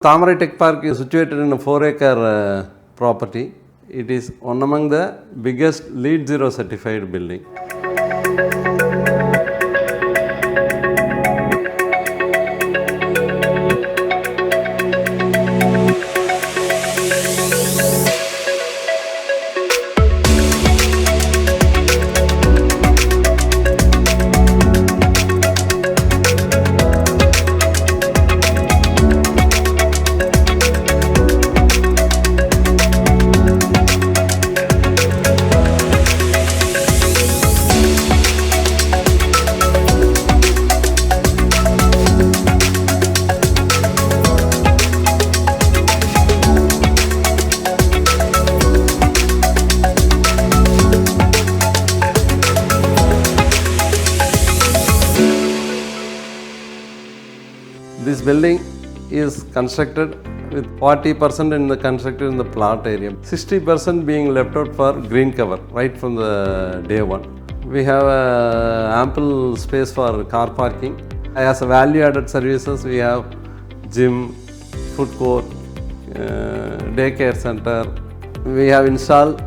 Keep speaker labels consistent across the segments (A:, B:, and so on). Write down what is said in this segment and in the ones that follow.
A: Tamarai Tech Park is situated in a 4-acre property. It is one among the biggest LEED Zero certified building. This building is constructed with 40% constructed in the plot area, 60% being left out for green cover right from the day one. We have ample space for car parking. As a value-added services, we have gym, food court, daycare center. We have installed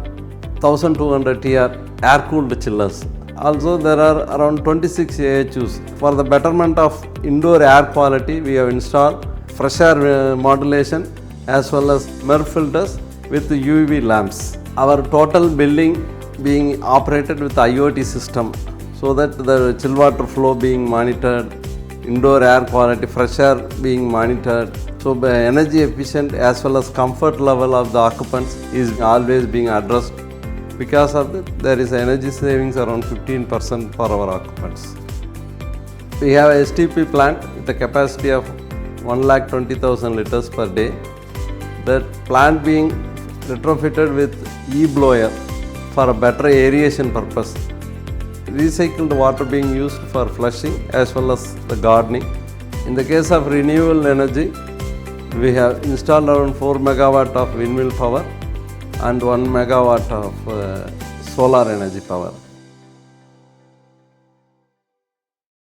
A: 1200 TR air-cooled chillers. Also, there are around 26 AHUs. For the betterment of indoor air quality, we have installed fresh air modulation as well as MERV filters with UV lamps. Our total building being operated with IoT system so that the chill water flow being monitored, indoor air quality, fresh air being monitored. So, energy efficient as well as comfort level of the occupants is always being addressed. Because of that, there is energy savings around 15% for our occupants. We have a STP plant with a capacity of 1,20,000 liters per day. That plant being retrofitted with e-blower for a better aeration purpose. Recycled water being used for flushing as well as the gardening. In the case of renewable energy, we have installed around 4 megawatt of windmill power and 1 megawatt of solar energy power.